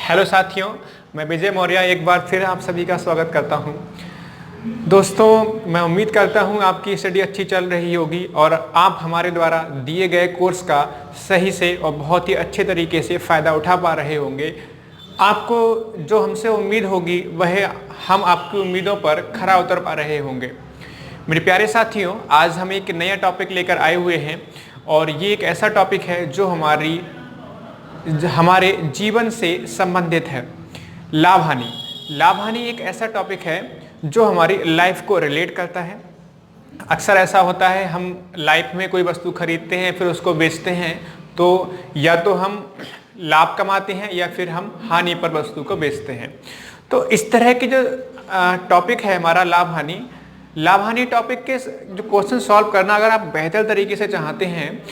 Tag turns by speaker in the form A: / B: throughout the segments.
A: Hello साथियों, मैं विजय मौर्य एक बार फिर आप सभी का स्वागत करता हूं। दोस्तों, मैं उम्मीद करता हूं आपकी स्टडी अच्छी चल रही होगी और आप हमारे द्वारा दिए गए कोर्स का सही से और बहुत ही अच्छे तरीके से फ़ायदा उठा पा रहे होंगे। आपको जो हमसे उम्मीद होगी वह हम आपकी उम्मीदों पर खरा उतर पा रहे होंगे। मेरे प्यारे साथियों, आज हम एक नया टॉपिक लेकर आए हुए हैं और ये एक ऐसा टॉपिक है जो हमारे जीवन से संबंधित है। लाभ हानि। लाभ हानि एक ऐसा टॉपिक है जो हमारी लाइफ को रिलेट करता है। अक्सर ऐसा होता है, हम लाइफ में कोई वस्तु खरीदते हैं फिर उसको बेचते हैं, तो या तो हम लाभ कमाते हैं या फिर हम हानि पर वस्तु को बेचते हैं। तो इस तरह की जो टॉपिक है हमारा लाभ हानि टॉपिक के जो क्वेश्चन सॉल्व करना अगर आप बेहतर तरीके से चाहते हैं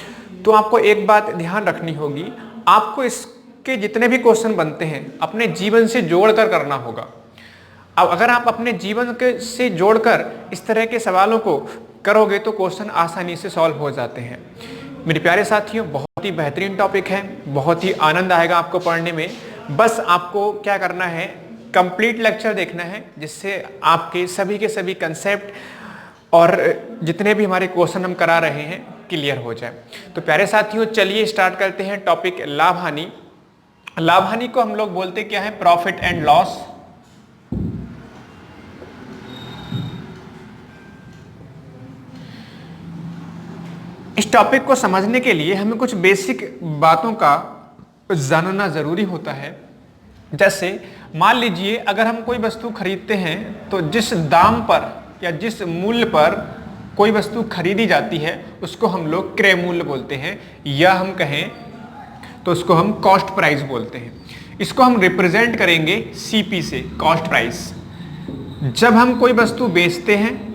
A: तो आपको एक बात ध्यान रखनी होगी, आपको इसके जितने भी क्वेश्चन बनते हैं अपने जीवन से जोड़कर करना होगा। अब अगर आप अपने जीवन के से जोड़कर इस तरह के सवालों को करोगे तो क्वेश्चन आसानी से सॉल्व हो जाते हैं। मेरे प्यारे साथियों, बहुत ही बेहतरीन टॉपिक है, बहुत ही आनंद आएगा आपको पढ़ने में। बस आपको क्या करना है, कंप्लीट लेक्चर देखना है जिससे आपके सभी के सभी कंसेप्ट और जितने भी हमारे क्वेश्चन हम करा रहे हैं क्लियर हो जाए। तो प्यारे साथियों, चलिए स्टार्ट करते हैं टॉपिक लाभ हानि। लाभ हानि को हम लोग बोलते क्या है, प्रॉफिट एंड लॉस। इस टॉपिक को समझने के लिए हमें कुछ बेसिक बातों का जानना जरूरी होता है। जैसे मान लीजिए अगर हम कोई वस्तु खरीदते हैं तो जिस दाम पर या जिस मूल्य पर कोई वस्तु खरीदी जाती है उसको हम लोग क्रय मूल्य बोलते हैं, या हम कहें तो उसको हम कॉस्ट प्राइस बोलते हैं। इसको हम रिप्रेजेंट करेंगे सीपी से, कॉस्ट प्राइस। जब हम कोई वस्तु बेचते हैं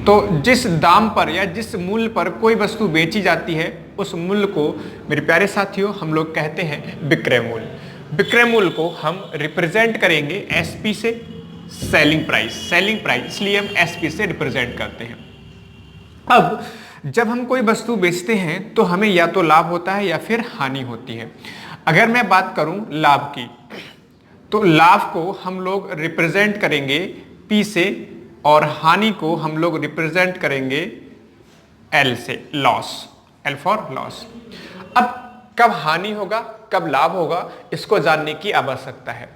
A: तो जिस दाम पर या जिस मूल्य पर कोई वस्तु बेची जाती है उस मूल्य को मेरे प्यारे साथियों हम लोग कहते हैं विक्रय मूल्य। विक्रय मूल्य को हम रिप्रेजेंट करेंगे एसपी से, सेलिंग प्राइस, इसलिए हम एसपी से रिप्रेजेंट करते हैं। अब जब हम कोई वस्तु बेचते हैं तो हमें या तो लाभ होता है या फिर हानि होती है। अगर मैं बात करूं लाभ की, तो लाभ को हम लोग रिप्रेजेंट करेंगे पी से और हानि को हम लोग रिप्रेजेंट करेंगे एल से, लॉस, एल फॉर लॉस। अब कब हानि होगा कब लाभ होगा इसको जानने की आवश्यकता है।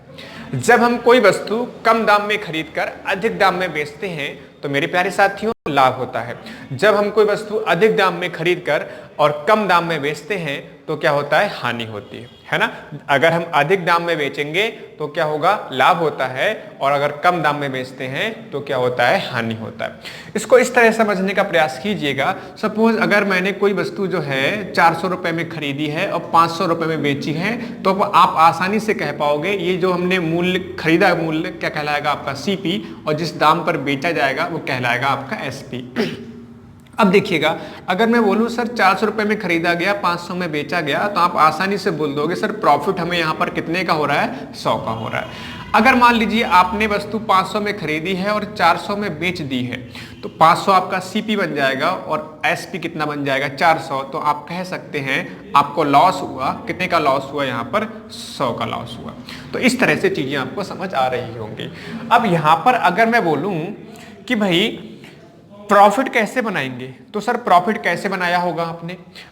A: जब हम कोई वस्तु कम दाम में खरीदकर अधिक दाम में बेचते हैं तो मेरे प्यारे साथियों लाभ होता है। जब हम कोई वस्तु अधिक दाम में खरीदकर और कम दाम में बेचते हैं तो क्या होता है, हानि होती है ना। अगर हम अधिक दाम में बेचेंगे तो क्या होगा, लाभ होता है, और अगर कम दाम में बेचते हैं तो क्या होता है, हानि होता है। इसको इस तरह समझने का प्रयास कीजिएगा। सपोज अगर मैंने कोई वस्तु जो है 400 रुपए में खरीदी है और 500 रुपए में बेची है तो आप आसानी से कह पाओगे ये जो हमने मूल्य खरीदा, मूल्य क्या कहलाएगा आपका सीपी, और जिस दाम पर बेचा जाएगा वो कहलाएगा आपका एसपी। अब देखिएगा, अगर मैं बोलूं सर 400 रुपए में खरीदा गया 500 में बेचा गया, तो आप आसानी से बोल दोगे सर प्रॉफिट हमें यहाँ पर कितने का हो रहा है, 100 का हो रहा है। अगर मान लीजिए आपने वस्तु 500 में खरीदी है और 400 में बेच दी है तो 500 आपका सीपी बन जाएगा और एसपी कितना बन जाएगा, 400। तो आप कह सकते हैं आपको लॉस हुआ, कितने का लॉस हुआ, यहाँ पर 100 का लॉस हुआ। तो इस तरह से चीजें आपको समझ आ रही होंगी। अब यहाँ पर अगर मैं बोलूं कि भाई प्रॉफिट कैसे बनाएंगे, तो सर प्रॉफिट कैसे बनाया होगा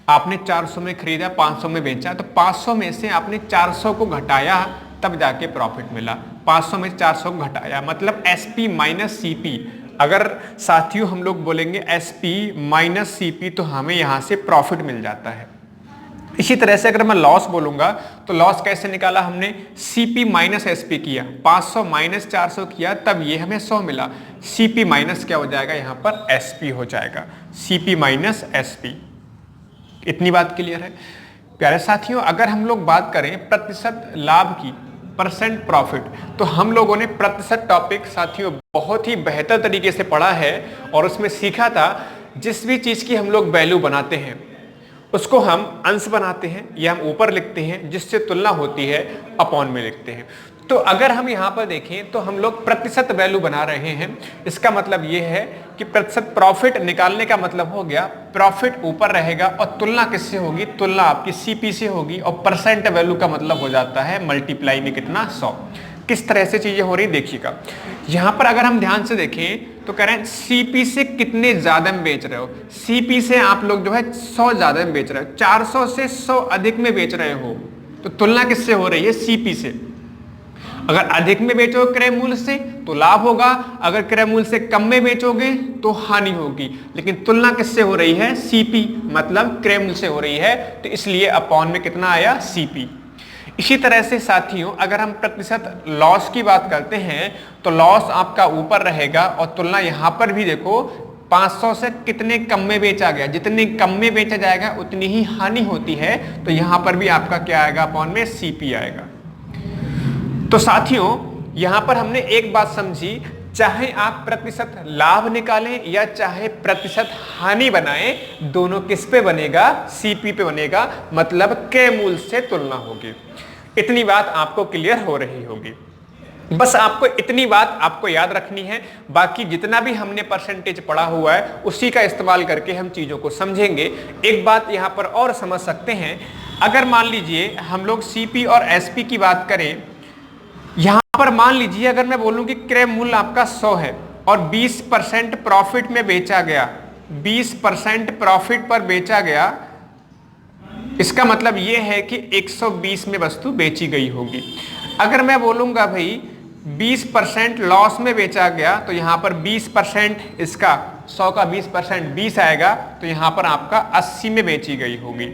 A: आपने 400 में खरीदा 500 में बेचा, तो 500 में से आपने 400 को घटाया तब जाके प्रॉफिट मिला। 500 में 400 को घटाया मतलब एसपी माइनस सीपी। अगर साथियों हम लोग बोलेंगे एसपी माइनस सीपी तो हमें यहां से प्रॉफिट मिल जाता है। इसी तरह से अगर मैं लॉस बोलूंगा तो लॉस कैसे निकाला हमने, सीपी माइनस एसपी किया, 500 माइनस 400 किया तब ये हमें 100 मिला। सीपी माइनस क्या हो जाएगा, यहाँ पर एसपी हो जाएगा, सीपी माइनस एसपी। इतनी बात क्लियर है प्यारे साथियों। अगर हम लोग बात करें प्रतिशत लाभ की, परसेंट प्रॉफिट, तो हम लोगों ने प्रतिशत टॉपिक साथियों बहुत ही बेहतर तरीके से पढ़ा है और उसमें सीखा था जिस भी चीज की हम लोग वैल्यू बनाते हैं उसको हम अंश बनाते हैं या हम ऊपर लिखते हैं, जिससे तुलना होती है अपॉन में लिखते हैं। तो अगर हम यहाँ पर देखें तो हम लोग प्रतिशत वैल्यू बना रहे हैं। इसका मतलब ये है कि प्रतिशत प्रॉफिट निकालने का मतलब हो गया प्रॉफिट ऊपर रहेगा और तुलना किससे होगी, तुलना आपकी सीपी से होगी, और परसेंट वैल्यू का मतलब हो जाता है मल्टीप्लाई में कितना, 100। किस तरह से चीजें हो रही देखिएगा। यहां पर अगर हम ध्यान से देखें तो कह रहे हैं सीपी से कितने ज्यादा में बेच रहे हो। सीपी से आप लोग जो है 100 ज्यादा में बेच रहे हो, 400 से 100 अधिक में बेच रहे हो, तो तुलना किससे हो रही है, सीपी से। अगर अधिक में बेचोगे क्रय मूल्य से तो लाभ होगा, अगर क्रय मूल्य से कम में बेचोगे तो हानि होगी। लेकिन तुलना किससे हो रही है, सीपी, मतलब क्रय मूल्य से हो रही है, तो इसलिए अपॉन में कितना आया, सीपी। इसी तरह से साथियों अगर हम प्रतिशत लॉस की बात करते हैं तो लॉस आपका ऊपर रहेगा, और तुलना यहां पर भी देखो 500 से कितने कम में बेचा गया, जितने कम में बेचा जाएगा उतनी ही हानि होती है, तो यहां पर भी आपका क्या आएगा, अपॉन में सीपी आएगा। तो साथियों यहां पर हमने एक बात समझी, चाहे आप प्रतिशत लाभ निकालें या चाहे प्रतिशत हानि बनाएं, दोनों किस पे बनेगा, सीपी पे बनेगा, मतलब क्रय मूल्य से तुलना होगी। इतनी बात आपको क्लियर हो रही होगी। बस आपको इतनी बात आपको याद रखनी है, बाकी जितना भी हमने परसेंटेज पढ़ा हुआ है उसी का इस्तेमाल करके हम चीजों को समझेंगे। एक बात यहां पर और समझ सकते हैं, अगर मान लीजिए हम लोग सीपी और एसपी की बात करें, यहां पर मान लीजिए अगर मैं बोलूं कि क्रय मूल्य आपका 100 है और 20% प्रॉफिट में बेचा गया, 20% प्रॉफिट पर बेचा गया, इसका मतलब यह है कि 120 में वस्तु बेची गई होगी। अगर मैं बोलूंगा भाई 20% लॉस में बेचा गया, तो यहां पर 20% इसका 100 का 20% 20 आएगा, तो यहां पर आपका 80 में बेची गई होगी।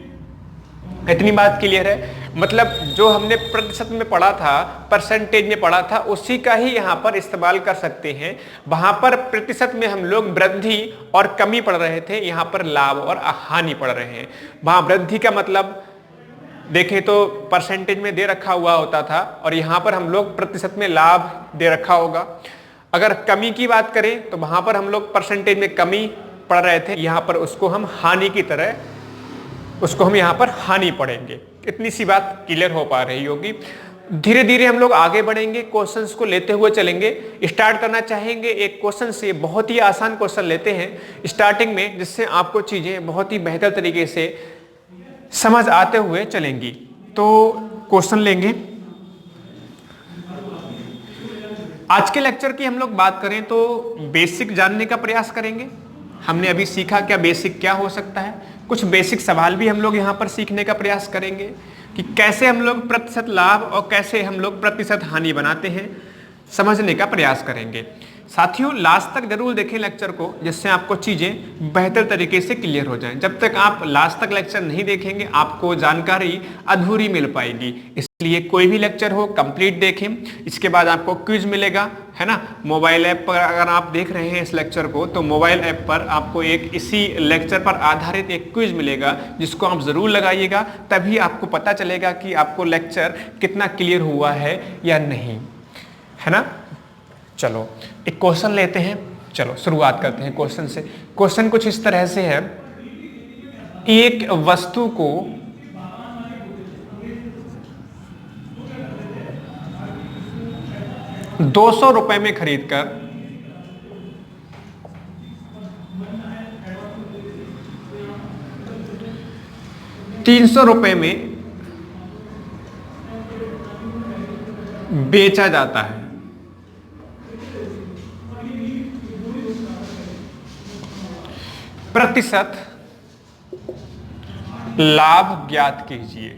A: इतनी बात क्लियर है, मतलब जो हमने प्रतिशत में पढ़ा था, परसेंटेज में पढ़ा था, उसी का ही यहां पर इस्तेमाल कर सकते हैं। वहां पर प्रतिशत में हम लोग वृद्धि और कमी पढ़ रहे थे, यहां पर लाभ और हानि पढ़ रहे हैं। वहां वृद्धि का मतलब देखें तो परसेंटेज में दे रखा हुआ होता था, और यहां पर हम लोग प्रतिशत में लाभ दे रखा होगा। अगर कमी की बात करें तो वहां पर हम लोग परसेंटेज में कमी पढ़ रहे थे, यहां पर उसको हम हानि की तरह, उसको हम यहां पर हानि पढ़ेंगे। इतनी सी बात क्लियर हो पा रही होगी। धीरे धीरे हम लोग आगे बढ़ेंगे, क्वेश्चंस को लेते हुए चलेंगे। स्टार्ट करना चाहेंगे एक क्वेश्चन से, बहुत ही आसान क्वेश्चन लेते हैं स्टार्टिंग में, जिससे आपको चीजें बहुत ही बेहतर तरीके से समझ आते हुए चलेंगी। तो क्वेश्चन लेंगे। आज के लेक्चर की हम लोग बात करें तो बेसिक जानने का प्रयास करेंगे। हमने अभी सीखा क्या बेसिक क्या हो सकता है, कुछ बेसिक सवाल भी हम लोग यहाँ पर सीखने का प्रयास करेंगे कि कैसे हम लोग प्रतिशत लाभ और कैसे हम लोग प्रतिशत हानि बनाते हैं, समझने का प्रयास करेंगे। साथियों लास्ट तक जरूर देखें लेक्चर को, जिससे आपको चीजें बेहतर तरीके से क्लियर हो जाएं। जब तक आप लास्ट तक लेक्चर नहीं देखेंगे आपको जानकारी अधूरी मिल पाएगी। इसलिए कोई भी लेक्चर हो कंप्लीट देखें। इसके बाद आपको क्विज मिलेगा, है ना। मोबाइल ऐप पर अगर आप देख रहे हैं इस लेक्चर को, तो मोबाइल ऐप पर आपको एक इसी लेक्चर पर आधारित एक क्विज मिलेगा, जिसको आप जरूर लगाइएगा। तभी आपको पता चलेगा कि आपको लेक्चर कितना क्लियर हुआ है या नहीं, है ना। चलो एक क्वेश्चन लेते हैं, चलो शुरुआत करते हैं क्वेश्चन से। क्वेश्चन कुछ इस तरह से है, एक वस्तु को ₹200 में खरीदकर 300 रुपए में बेचा जाता है। प्रतिशत लाभ ज्ञात कीजिए।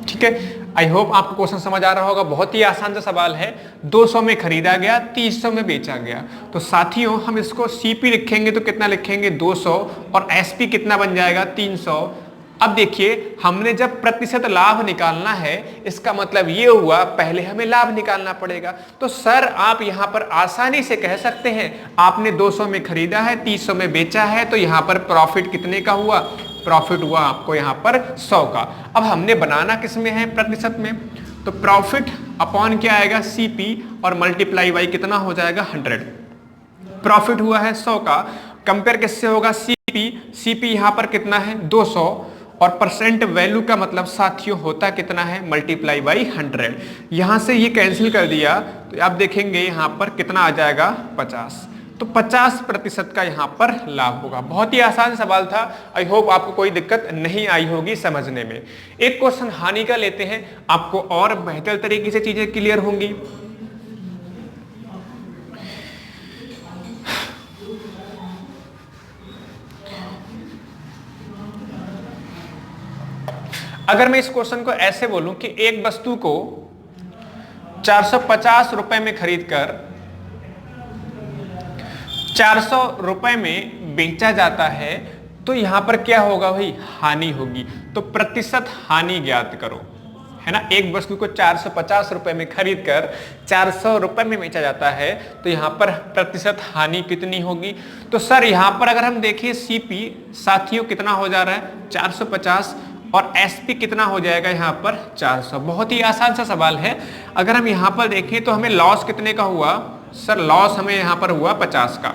A: ठीक है, आई होप आपको क्वेश्चन समझ आ रहा होगा। बहुत ही आसान सा सवाल है। 200 में खरीदा गया, 300 में बेचा गया। तो साथियों हम इसको सीपी लिखेंगे तो कितना लिखेंगे 200, और एसपी कितना बन जाएगा 300। अब देखिए हमने जब प्रतिशत लाभ निकालना है, इसका मतलब ये हुआ पहले हमें लाभ निकालना पड़ेगा। तो सर आप यहां पर आसानी से कह सकते हैं, आपने 200 में खरीदा है, 300 में बेचा है, तो यहां पर प्रॉफिट कितने का हुआ, प्रॉफिट हुआ आपको यहां पर 100 का। अब हमने बनाना किस में है, प्रतिशत में, तो प्रॉफिट अपॉन क्या आएगा सीपी, और मल्टीप्लाई बाई कितना हो जाएगा 100। प्रॉफिट हुआ है 100 का, कंपेयर किससे होगा, सीपी, सीपी यहां पर कितना है 200, और परसेंट वैल्यू का मतलब साथियों होता कितना है, मल्टीप्लाई बाई 100। यहां से ये कैंसिल कर दिया तो आप देखेंगे यहां पर कितना आ जाएगा 50, तो 50% का यहां पर लाभ होगा। बहुत ही आसान सवाल था, आई होप आपको कोई दिक्कत नहीं आई होगी समझने में। एक क्वेश्चन हानि का लेते हैं, आपको और बेहतर तरीके से चीजें क्लियर होंगी। अगर मैं इस क्वेश्चन को ऐसे बोलूं कि एक वस्तु को 450 रुपए में खरीदकर 400 रुपए में बेचा जाता है, तो यहां पर क्या होगा भाई, हानि होगी। तो प्रतिशत हानि ज्ञात करो, है ना। एक वस्तु को 450 रुपए में खरीदकर 400 रुपए में बेचा जाता है, तो यहां पर प्रतिशत हानि कितनी होगी। तो सर यहां पर अगर हम देखें सीपी साथियों कितना हो जा रहा है 450, और एसपी कितना हो जाएगा यहाँ पर 400। बहुत ही आसान सा सवाल है। अगर हम यहाँ पर देखें तो हमें लॉस कितने का हुआ, सर लॉस हमें यहाँ पर हुआ 50 का,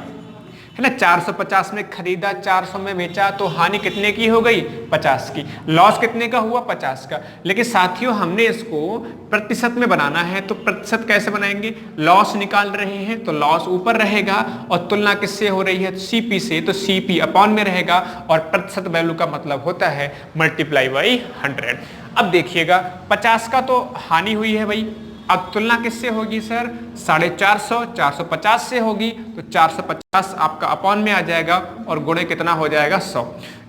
A: है ना। 450 में खरीदा, 400 में बेचा, तो हानि कितने की हो गई 50 की। लॉस कितने का हुआ 50 का। लेकिन साथियों हमने इसको प्रतिशत में बनाना है, तो प्रतिशत कैसे बनाएंगे, लॉस निकाल रहे हैं तो लॉस ऊपर रहेगा, और तुलना किससे हो रही है, सीपी से, तो सीपी अपॉन में रहेगा, और प्रतिशत वैल्यू का मतलब होता है मल्टीप्लाई बाई 100। अब देखिएगा 50 का तो हानि हुई है भाई, अब तुलना किससे होगी सर, 450, 450 से होगी, तो 450 आपका अपॉन में आ जाएगा, और गुणे कितना हो जाएगा 100।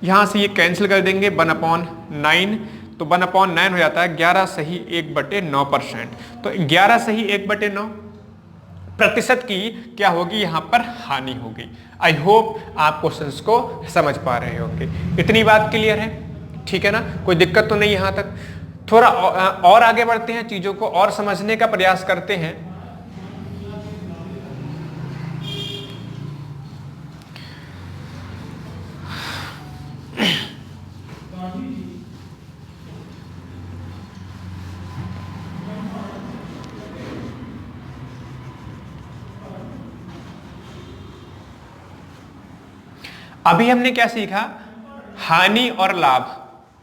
A: यहां से ये कैंसिल कर देंगे 1/9, तो 1/9 हो जाता है 11 सही 1/9%। तो 11 सही 1/9 प्रतिशत की क्या होगी यहाँ पर हानि होगी। आई होप आप क्वेश्चंस को समझ पा रहे होंगे। इतनी बात क्लियर है, ठीक है ना, कोई दिक्कत तो नहीं यहाँ तक। थोड़ा और आगे बढ़ते हैं, चीजों को और समझने का प्रयास करते हैं। अभी हमने क्या सीखा, हानि और लाभ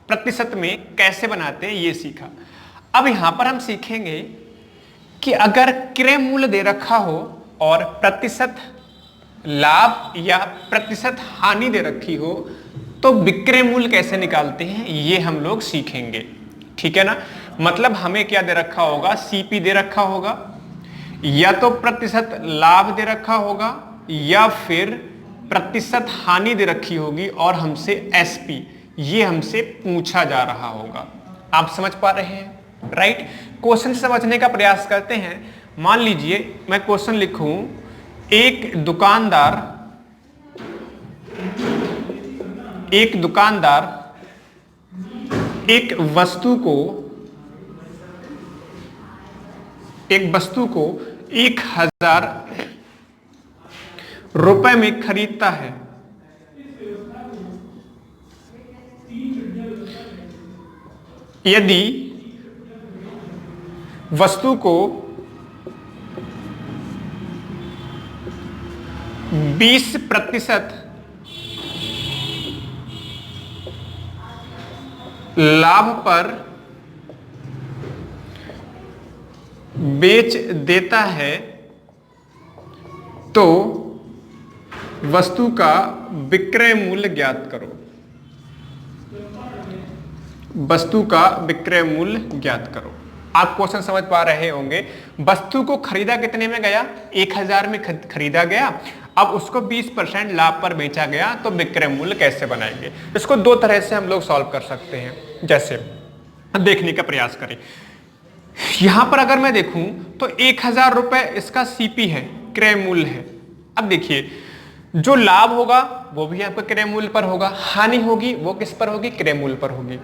A: प्रतिशत में कैसे बनाते हैं ये सीखा। अब यहां पर हम सीखेंगे कि अगर क्रय मूल्य दे रखा हो और प्रतिशत लाभ या प्रतिशत हानि दे रखी हो, तो विक्रय मूल्य कैसे निकालते हैं ये हम लोग सीखेंगे, ठीक है ना। मतलब हमें क्या दे रखा होगा, सीपी दे रखा होगा, या तो प्रतिशत लाभ दे रखा होगा, या फिर प्रतिशत हानि दे रखी होगी, और हमसे एसपी ये हमसे पूछा जा रहा होगा। आप समझ पा रहे हैं, राइट। क्वेश्चन समझने का प्रयास करते हैं। मान लीजिए मैं क्वेश्चन लिखूं, एक दुकानदार एक वस्तु को 1000 रुपए में खरीदता है, यदि वस्तु को 20% लाभ पर बेच देता है, तो वस्तु का विक्रय मूल्य ज्ञात करो। वस्तु का विक्रय मूल्य ज्ञात करो। आप क्वेश्चन समझ पा रहे होंगे। वस्तु को खरीदा कितने में गया, 1000 में खरीदा गया, अब उसको 20% लाभ पर बेचा गया, तो विक्रय मूल्य कैसे बनाएंगे। इसको दो तरह से हम लोग सॉल्व कर सकते हैं। जैसे देखने का प्रयास करें, यहां पर अगर मैं देखूं तो 1000 रुपए इसका सीपी है, क्रय मूल्य है। अब देखिए जो लाभ होगा वो भी आपका क्रय मूल्य पर होगा, हानि होगी वो किस पर होगी, क्रय मूल्य पर होगी।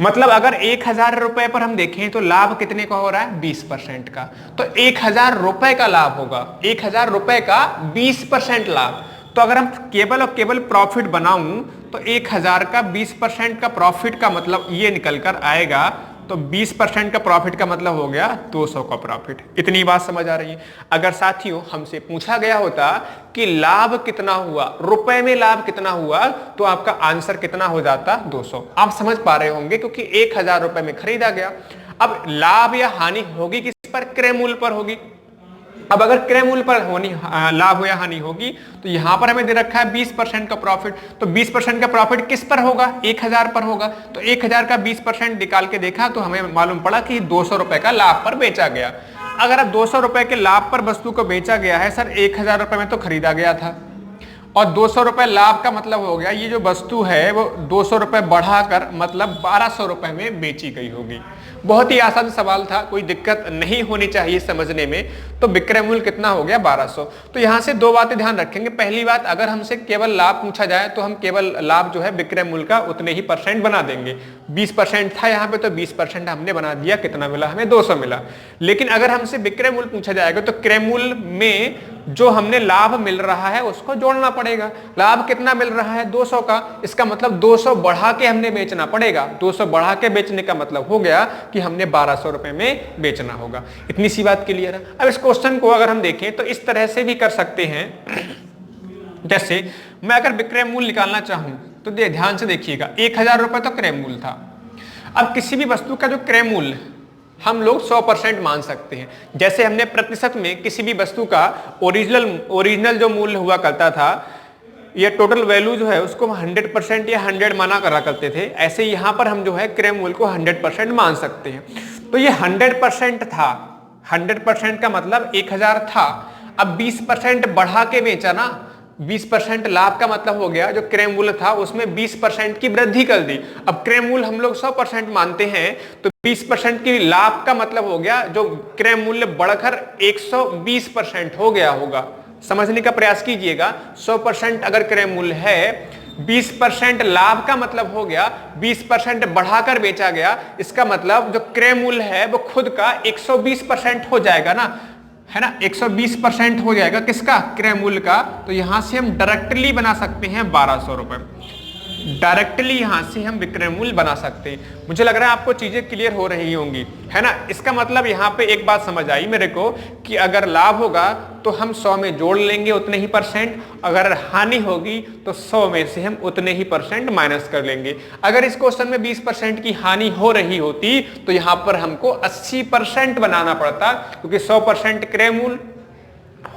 A: मतलब अगर 1000 रुपए पर हम देखें तो लाभ कितने का हो रहा है, 20% का। तो 1000 रुपए का लाभ होगा, 1000 रुपए का 20% लाभ। तो अगर हम केवल और केवल प्रॉफिट बनाऊं तो 1000 का 20% का प्रॉफिट का मतलब ये निकल कर आएगा, तो 20% का प्रॉफिट का मतलब हो गया 200 का प्रॉफिट। इतनी बात समझ आ रही है। अगर साथियों हमसे पूछा गया होता कि लाभ कितना हुआ, रुपए में लाभ कितना हुआ, तो आपका आंसर कितना हो जाता 200। आप समझ पा रहे होंगे क्योंकि 1000 रुपए में खरीदा गया। अब लाभ या हानि होगी किस पर? क्रय मूल्य पर होगी। अब अगर क्रय मूल्य पर होनी लाभ या हानि होगी तो यहां पर हमें दे रखा है 20% का प्रॉफिट, तो 20% का प्रॉफिट किस पर होगा? 1000 पर होगा। तो 1000 का 20% निकाल के देखा तो हमें मालूम पड़ा कि 200 रुपए का लाभ पर बेचा गया। अगर अब 200 रुपए के लाभ पर वस्तु को बेचा गया है, सर 1000 रुपए में तो खरीदा गया था और 200 रुपए लाभ का मतलब हो गया ये जो वस्तु है वो 200 रुपए बढ़ाकर मतलब 1200 रुपए में बेची गई होगी। बहुत ही आसान सवाल था, कोई दिक्कत नहीं होनी चाहिए समझने में। तो विक्रय मूल्य कितना हो गया? 1200। तो यहां से दो बातें ध्यान रखेंगे। पहली बात, अगर हमसे केवल लाभ पूछा जाए तो हम केवल लाभ जो है विक्रय मूल्य का उतने ही परसेंट बना देंगे। 20% था यहाँ पे तो 20% हमने बना दिया। कितना मिला हमें? 200 मिला। लेकिन अगर हमसे विक्रय मूल्य पूछा जाएगा तो क्रय मूल्य में जो हमने लाभ मिल रहा है उसको जोड़ना पड़ेगा। लाभ कितना मिल रहा है? 200 का। इसका मतलब 200 बढ़ा के हमने बेचना पड़ेगा। 200 बढ़ा के बेचने का मतलब हो गया कि हमने 1200 रुपए में बेचना होगा। इतनी सी बात क्लियर है। अब इस क्वेश्चन को अगर हम देखें तो इस तरह से भी कर सकते हैं। जैसे मैं अगर विक्रय मूल्य निकालना चाहूं तो ध्यान से देखिएगा, 1000 रुपए तो क्रय मूल्य था। अब किसी भी वस्तु का जो क्रय मूल्य हम लोग 100% मान सकते हैं। जैसे हमने प्रतिशत में किसी भी वस्तु का ओरिजिनल जो मूल्य हुआ करता था या टोटल वैल्यू जो है उसको 100% या 100 माना करा करते थे, ऐसे यहाँ पर हम जो है क्रय मूल्य को 100% मान सकते हैं। तो ये 100% था। 100% का मतलब 1000 था। अब 20% बढ़ा के बेचा ना, 20% लाभ का मतलब हो गया जो क्रय मूल्य था उसमें 20% की वृद्धि कर दी। अब क्रय मूल्य हम लोग 100% मानते हैं तो 20% की लाभ का मतलब हो गया जो क्रय मूल्य बढ़कर 120% हो गया होगा। समझने का प्रयास कीजिएगा। 100% अगर क्रय मूल्य है, 20% लाभ का मतलब हो गया 20% बढ़ाकर बेचा गया, इसका मतलब जो क्रय मूल्य है वो खुद का 120% हो जाएगा ना, है ना। 120% हो जाएगा किसका? क्रय मूल्य का। तो यहां से हम डायरेक्टली बना सकते हैं 1200 रुपए। डायरेक्टली यहां से हम विक्रय मूल्य बना सकते हैं। मुझे लग रहा है आपको चीजें क्लियर हो रही होंगी, है ना। इसका मतलब यहां पे एक बात समझ आई मेरे को कि अगर लाभ होगा तो हम 100 में जोड़ लेंगे उतने ही परसेंट, अगर हानि होगी तो 100 में से हम उतने ही परसेंट माइनस कर लेंगे। अगर इस क्वेश्चन में 20% की हानि हो रही होती तो यहां पर हमको 80% बनाना पड़ता, क्योंकि 100% क्रय मूल्य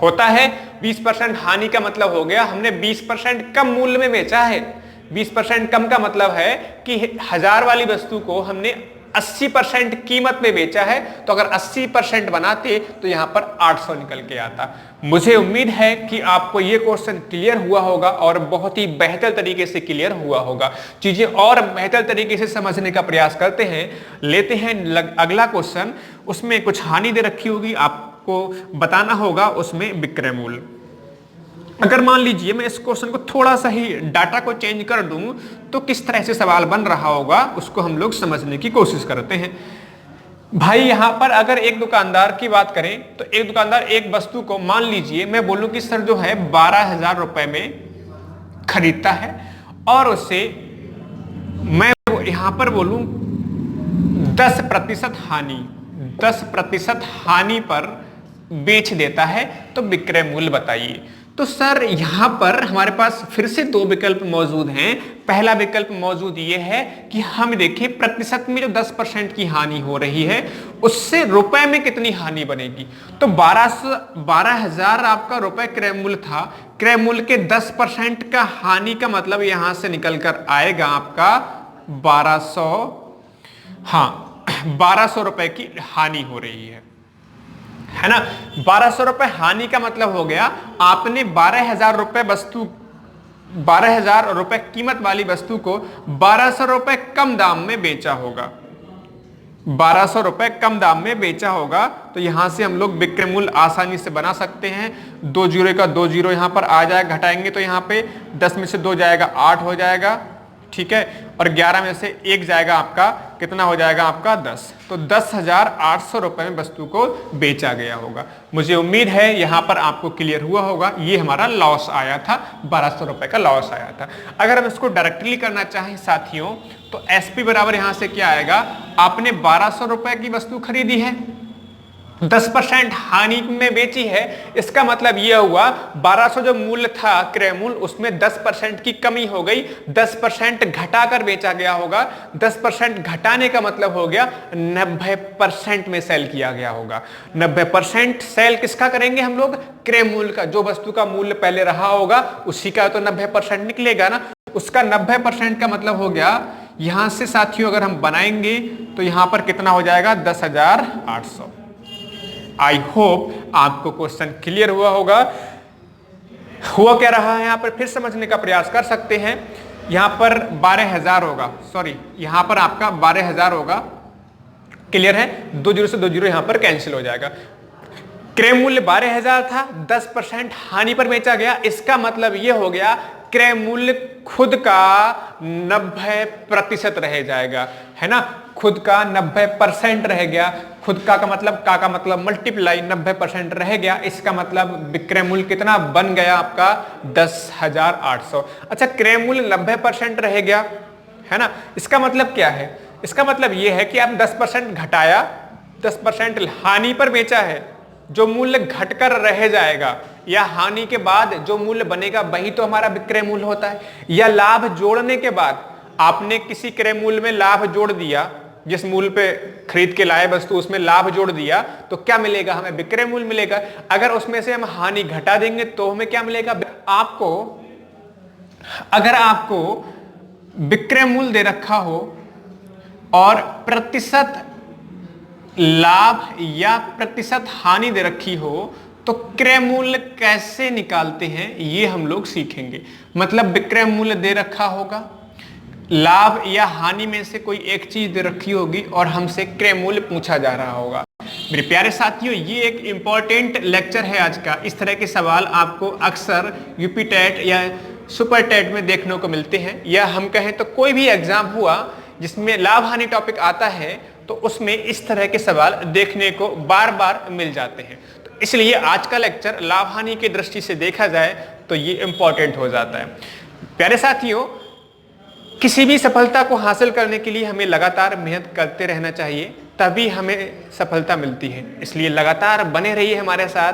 A: होता है, 20% हानि का मतलब हो गया हमने 20% कम मूल्य में बेचा है। 20% कम का मतलब है कि 1000 वाली वस्तु को हमने 80% कीमत में बेचा है, तो अगर 80% बनाते तो यहां पर 800 निकल के आता। मुझे उम्मीद है कि आपको यह क्वेश्चन क्लियर हुआ होगा और बहुत ही बेहतर तरीके से क्लियर हुआ होगा। चीजें और बेहतर तरीके से समझने का प्रयास करते हैं। लेते हैं अगला क्वेश्चन। उसमें कुछ हानि दे रखी होगी, आपको बताना होगा उसमें विक्रय मूल्य। अगर मान लीजिए मैं इस क्वेश्चन को थोड़ा सा ही डाटा को चेंज कर दूं तो किस तरह से सवाल बन रहा होगा उसको हम लोग समझने की कोशिश करते हैं। भाई यहां पर अगर एक दुकानदार की बात करें तो एक दुकानदार एक वस्तु को मान लीजिए मैं बोलूं कि सर जो है 12,000 रुपए में खरीदता है और उससे मैं यहां पर बोलूं 10% हानि, 10% हानि पर बेच देता है, तो विक्रय मूल्य बताइए। तो सर यहां पर हमारे पास फिर से दो विकल्प मौजूद हैं। पहला विकल्प मौजूद ये है कि हम देखें प्रतिशत में जो 10% की हानि हो रही है उससे रुपए में कितनी हानि बनेगी। तो 12,000 आपका रुपए क्रय मूल्य था, क्रय मूल्य के 10% का हानि का मतलब यहां से निकल कर आएगा आपका 1200, हाँ 1200 रुपए की हानि हो रही है ना। 1200 रुपए हानि का मतलब हो गया आपने 12,000 रुपए वस्तु 12,000 रुपए कीमत वाली वस्तु को 1200 रुपए कम दाम में बेचा होगा, 1200 रुपए कम दाम में बेचा होगा। तो यहां से हम लोग विक्रय मूल्य आसानी से बना सकते हैं। 2 जीरो का 2 जीरो यहां पर आ जाएगा, घटाएंगे तो यहां पे 10 में से 2 जाएगा 8 हो जाएगा, ठीक है, और 11 में से 1 जाएगा आपका, कितना हो जाएगा आपका 10। तो 10,800 रुपए में वस्तु को बेचा गया होगा। मुझे उम्मीद है यहां पर आपको क्लियर हुआ होगा। ये हमारा लॉस आया था, 1200 रुपए का लॉस आया था। अगर हम इसको डायरेक्टली करना चाहें साथियों, तो एसपी बराबर यहां से क्या आएगा, आपने 1200 रुपए की वस्तु खरीदी है, 10% हानि में बेची है, इसका मतलब यह हुआ 1200 जो मूल्य था क्रय मूल्य, उसमें 10% की कमी हो गई, 10% घटाकर बेचा गया होगा। 10% घटाने का मतलब हो गया 90% में सेल किया गया होगा। 90% सेल किसका करेंगे हम लोग, क्रय मूल्य का। जो वस्तु का मूल्य पहले रहा होगा उसी का तो 90% निकलेगा ना। उसका 90% का मतलब हो गया, यहां से साथियों अगर हम बनाएंगे तो यहां पर कितना हो जाएगा, 10,800। आई होप आपको क्वेश्चन क्लियर हुआ होगा। हुआ क्या रहा है यहां पर फिर समझने का प्रयास कर सकते हैं। यहां पर 12,000 होगा, सॉरी यहां पर आपका 12,000 होगा, क्लियर है, 2 जीरो से 2 जीरो यहां पर कैंसिल हो जाएगा। क्रय मूल्य 12,000 था, 10% हानि पर बेचा गया, इसका मतलब यह हो गया क्रय मूल्य खुद का 90% रह जाएगा, है ना, खुद का 90% रह गया। खुद का मतलब का मतलब मल्टीप्लाई 90% रह गया, इसका मतलब विक्रय मूल्य कितना बन गया आपका 10,800। अच्छा, क्रय मूल्य 90% रह गया, है ना, इसका मतलब क्या है, इसका मतलब यह है कि आप 10% घटाया, 10% हानि पर बेचा है, जो मूल्य घटकर रह जाएगा या हानि के बाद जो मूल्य बनेगा वही तो हमारा विक्रय मूल्य होता है। या लाभ जोड़ने के बाद आपने किसी क्रय मूल्य में लाभ जोड़ दिया, जिस मूल्य पे खरीद के लाए वस्तु उसमें लाभ जोड़ दिया, तो क्या मिलेगा, हमें विक्रय मूल्य मिलेगा। अगर उसमें से हम हानि घटा देंगे तो हमें क्या मिलेगा, आपको अगर आपको विक्रय मूल्य दे रखा हो और प्रतिशत लाभ या प्रतिशत हानि दे रखी हो, तो क्रय मूल्य कैसे निकालते हैं ये हम लोग सीखेंगे। मतलब विक्रय मूल्य दे रखा होगा, लाभ या हानि में से कोई एक चीज दे रखी होगी और हमसे क्रय मूल्य पूछा जा रहा होगा। मेरे प्यारे साथियों, ये एक इंपॉर्टेंट लेक्चर है आज का। इस तरह के सवाल आपको अक्सर यूपी टेट या सुपर टेट में देखने को मिलते हैं, या हम कहें तो कोई भी एग्जाम हुआ जिसमें लाभ हानि टॉपिक आता है तो उसमें इस तरह के सवाल देखने को बार बार मिल जाते हैं। तो इसलिए आज का लेक्चर लाभ हानि की दृष्टि से देखा जाए तो ये इंपॉर्टेंट हो जाता है। प्यारे साथियों, किसी भी सफलता को हासिल करने के लिए हमें लगातार मेहनत करते रहना चाहिए, तभी हमें सफलता मिलती है। इसलिए लगातार बने रहिए हमारे साथ,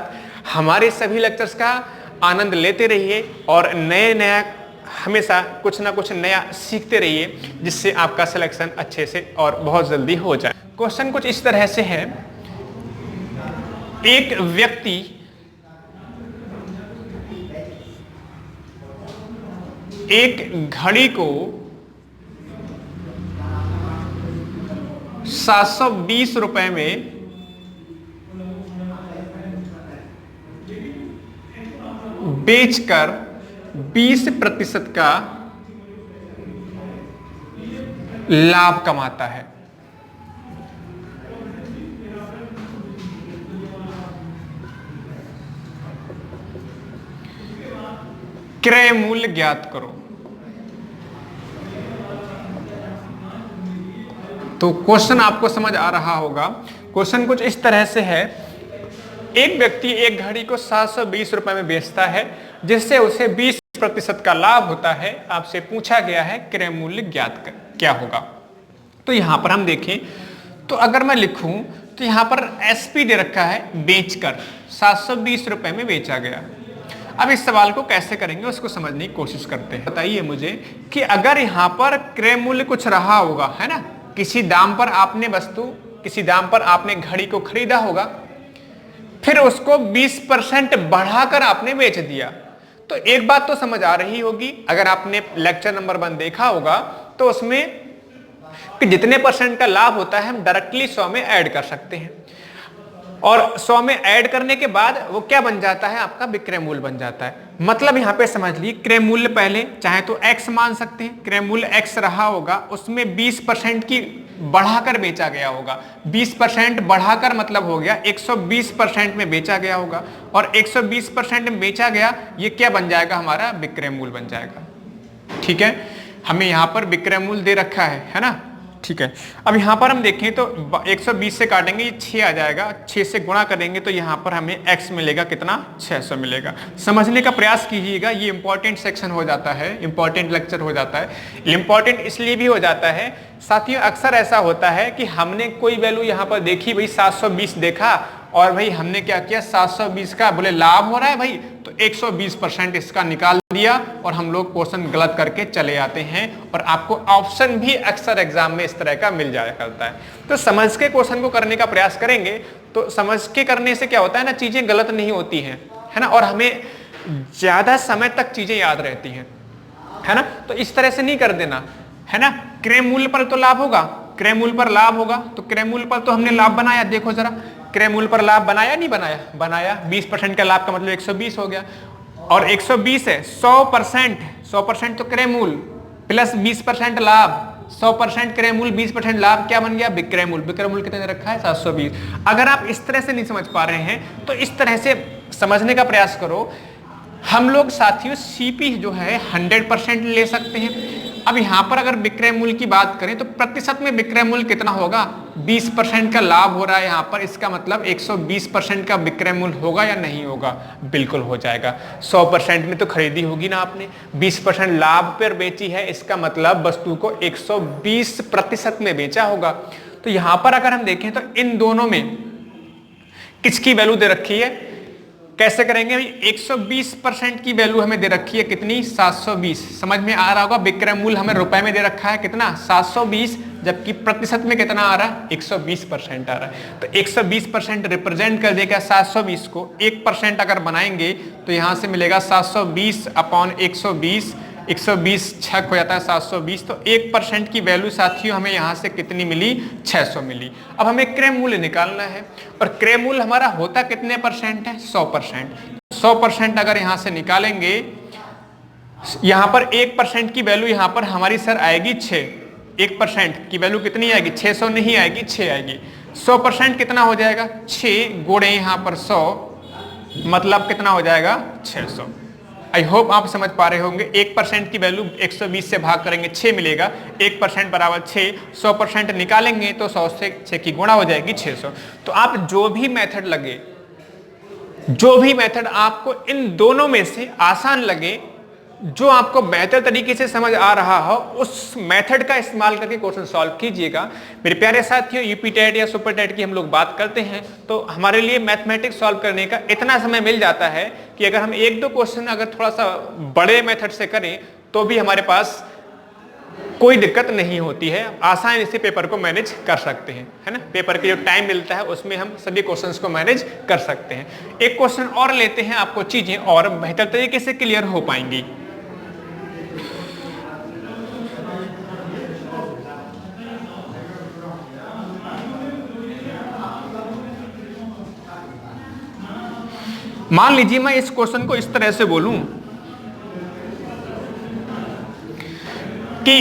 A: हमारे सभी लेक्चर्स का आनंद लेते रहिए और नया हमेशा कुछ ना कुछ नया सीखते रहिए, जिससे आपका सिलेक्शन अच्छे से और बहुत जल्दी हो जाए। क्वेश्चन कुछ इस तरह से है, एक व्यक्ति एक घड़ी को 720 रुपए में बेचकर 20% का लाभ कमाता है। क्रय मूल्य ज्ञात करो। तो क्वेश्चन आपको समझ आ रहा होगा। क्वेश्चन कुछ इस तरह से है, एक व्यक्ति एक घड़ी को 720 रुपए में बेचता है, जिससे उसे 20% का लाभ होता है। आपसे पूछा गया है क्रय मूल्य ज्ञात कर क्या होगा। तो यहां पर हम देखें तो अगर मैं लिखूं तो यहां पर एसपी दे रखा है, बेचकर 720 रुपए में बेचा गया। अब इस सवाल को कैसे करेंगे उसको समझने की कोशिश करते हैं। बताइए मुझे कि अगर यहां पर क्रय मूल्य कुछ रहा होगा, है ना, किसी दाम पर आपने वस्तु, किसी दाम पर आपने घड़ी को खरीदा होगा, फिर उसको 20% बढ़ाकर आपने बेच दिया, तो एक बात तो समझ आ रही होगी, अगर आपने लेक्चर नंबर 1 देखा होगा तो उसमें कि जितने परसेंट का लाभ होता है हम डायरेक्टली 100 में ऐड कर सकते हैं, और 100 में ऐड करने के बाद वो क्या बन जाता है, आपका विक्रय मूल्य बन जाता है। मतलब यहां पे समझ ली, क्रय मूल्य पहले चाहे तो x मान सकते हैं, क्रय मूल्य x रहा होगा, उसमें 20% की बढ़ाकर बेचा गया होगा। 20% बढ़ाकर मतलब हो गया 120% में बेचा गया होगा, और 120% में बेचा गया, ये क्या बन जाएगा, हमारा विक्रय मूल्य बन जाएगा। ठीक है, हमें यहाँ पर विक्रय मूल्य दे रखा है ना। ठीक है, अब यहाँ पर हम देखें तो 120 से काटेंगे ये 6 आ जाएगा, 6 से गुणा करेंगे तो यहाँ पर हमें x मिलेगा कितना, 600 मिलेगा। समझने का प्रयास कीजिएगा, ये इंपॉर्टेंट सेक्शन हो जाता है, इंपॉर्टेंट लेक्चर हो जाता है। इंपॉर्टेंट इसलिए भी हो जाता है साथियों, अक्सर ऐसा होता है कि हमने कोई वैल्यू यहाँ पर देखी, भाई 720 देखा और भाई हमने क्या किया, 720 का बोले लाभ हो रहा है भाई तो 120% इसका निकाल दिया और हम लोग क्वेश्चन गलत करके चले आते हैं। और आपको ऑप्शन भी अक्सर एग्जाम में इस तरह का मिल जाया करता है। तो समझ के क्वेश्चन को करने का प्रयास करेंगे तो समझ के करने से क्या होता है ना, चीजें गलत नहीं होती हैं, है ना, और हमें ज्यादा समय तक चीजें याद रहती हैं, है ना। तो इस तरह से नहीं कर देना, है ना। क्रय मूल्य पर तो लाभ होगा, क्रय मूल्य पर लाभ होगा, तो क्रय मूल्य पर तो हमने लाभ बनाया, देखो जरा क्रय मूल्य पर लाभ बनाया नहीं बनाया, बनाया। 20% का लाभ का मतलब 120 हो गया और 120 है 100%, 100% तो क्रय मूल्य प्लस 20% लाभ, 100% क्रय मूल्य 20% लाभ, क्या बन गया, विक्रय मूल्य। विक्रय मूल्य कितने रखा है, 720। अगर आप इस तरह से नहीं समझ पा रहे हैं तो इस तरह से समझने का प्रयास करो। हम लोग साथियों सीपी जो है 100% ले सकते हैं। अब यहां पर अगर विक्रय मूल्य की बात करें तो प्रतिशत में विक्रय मूल्य कितना होगा, 20% का लाभ हो रहा है यहां पर, इसका मतलब 120% का विक्रय मूल्य होगा या नहीं होगा, बिल्कुल हो जाएगा। 100% में तो खरीदी होगी ना आपने, 20% लाभ पर बेची है, इसका मतलब वस्तु को 120% में बेचा होगा। तो यहां पर अगर हम देखें तो इन दोनों में किसकी वैल्यू दे रखी है, कैसे करेंगे, 120% की वैल्यू हमें दे रखी है कितनी, 720। समझ में आ रहा होगा, विक्रय मूल्य हमें रुपए में दे रखा है कितना, 720, जबकि प्रतिशत में कितना आ रहा है, 120% आ रहा है। तो 120% रिप्रेजेंट कर देगा 720 को। 1% अगर बनाएंगे तो यहां से मिलेगा 720 अपॉन 120, 120 छक हो जाता है 720। तो 1% की वैल्यू साथियों हमें यहां से कितनी मिली, 600 मिली। अब हमें क्रय मूल्य निकालना है और क्रय मूल्य हमारा होता कितने परसेंट है, 100%। 100% अगर यहां से निकालेंगे, यहां पर 1% की वैल्यू यहां पर हमारी सर आएगी 6। 1% की वैल्यू कितनी आएगी, 600 नहीं आएगी, 6 आएगी। 100% कितना हो जाएगा, 6 गुणे यहां पर 100, मतलब कितना हो जाएगा, 600। आई होप आप समझ पा रहे होंगे। 1% की वैल्यू 120 से भाग करेंगे 6 मिलेगा, 1% बराबर 6, 100% निकालेंगे तो 100 से 6 की गुणा हो जाएगी 600। तो आप जो भी मेथड लगे, जो भी मेथड आपको इन दोनों में से आसान लगे, जो आपको बेहतर तरीके से समझ आ रहा हो, उस मेथड का इस्तेमाल करके क्वेश्चन सॉल्व कीजिएगा। मेरे प्यारे साथियों, यूपी टेट या सुपर टेट की हम लोग बात करते हैं तो हमारे लिए मैथमेटिक्स सॉल्व करने का इतना समय मिल जाता है कि अगर हम एक दो क्वेश्चन अगर थोड़ा सा बड़े मेथड से करें तो भी हमारे पास कोई दिक्कत नहीं होती है, आसानी से पेपर को मैनेज कर सकते हैं, है ना। पेपर के जो टाइम मिलता है उसमें हम सभी क्वेश्चंस को मैनेज कर सकते हैं। एक क्वेश्चन और लेते हैं, आपको चीजें और बेहतर तरीके से क्लियर हो पाएंगी। मान लीजिए मैं इस क्वेश्चन को इस तरह से बोलूं कि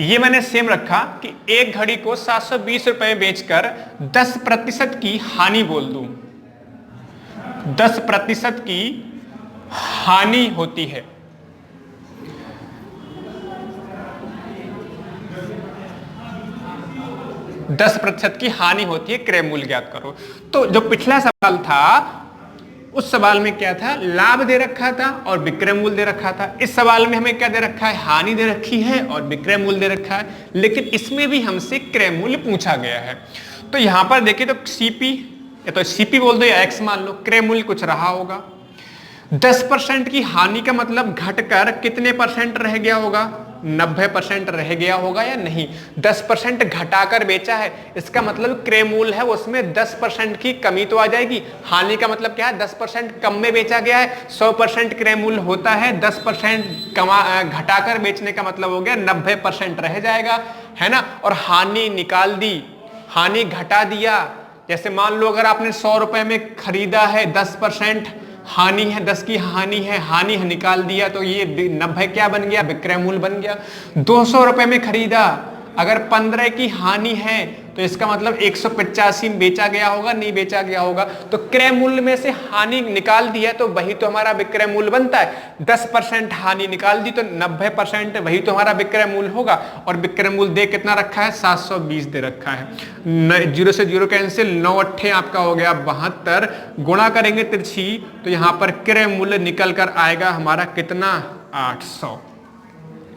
A: ये मैंने सेम रखा कि एक घड़ी को 720 रुपए बेचकर 10% की हानि बोल दूं, 10% की हानि होती है। दस प्रतिशत की हानि होती है, क्रय मूल्य ज्ञात करो। तो जो पिछला सवाल था उस सवाल में क्या था, लाभ दे रखा था और विक्रय मूल्य दे रखा था। इस सवाल में हमें क्या दे रखा है, हानि दे रखी है और विक्रय मूल्य दे रखा है, लेकिन इसमें भी हमसे क्रय मूल्य पूछा गया है। तो यहां पर देखिए तो सीपी, या तो सीपी बोल दो या एक्स मान लो, क्रय मूल्य कुछ रहा होगा। 10% की हानि का मतलब घटकर कितने परसेंट रह गया होगा, 90% रह गया होगा या नहीं। 10% घटाकर बेचा है, इसका मतलब क्रय मूल्य है उसमें 10% की कमी तो आ जाएगी। हानि का मतलब क्या है, 10% कम में बेचा गया है। 100% क्रय मूल्य होता है, 10% घटाकर बेचने का मतलब हो गया 90% रह जाएगा, है ना। और हानि निकाल दी, हानि घटा दिया। जैसे मान लो अगर आपने 100 रुपए में खरीदा है, 10% हानि है, 10 की हानि है, हानि निकाल दिया तो ये 90 क्या बन गया, विक्रय मूल्य बन गया। 200 रुपए में खरीदा, अगर 15 की हानि है तो इसका मतलब 185 में बेचा गया होगा, नहीं बेचा गया होगा। तो क्रय मूल्य में से हानि निकाल दी है तो वही तो हमारा विक्रय मूल्य बनता है। 10% हानि निकाल दी तो 90% वही तो हमारा विक्रय मूल्य होगा। और विक्रय मूल्य दे कितना रखा है, 720 दे रखा है। 0 से 0 कैंसिल, 9 अट्ठे आपका हो गया 72, गुणा करेंगे तिरछी तो यहां पर क्रय मूल्य निकल कर आएगा हमारा कितना, 800।